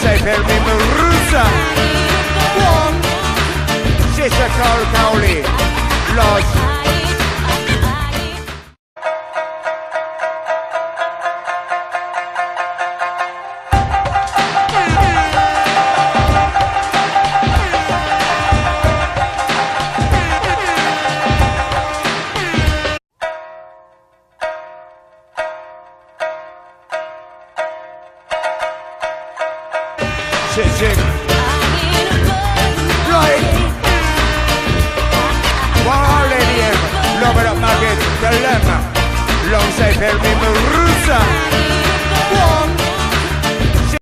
say filming Rusa. One. Sister Carl Cowley. Los. Sing. Right. One lady here. Love it up, Market. Dilemma. Long say, Rusa. One.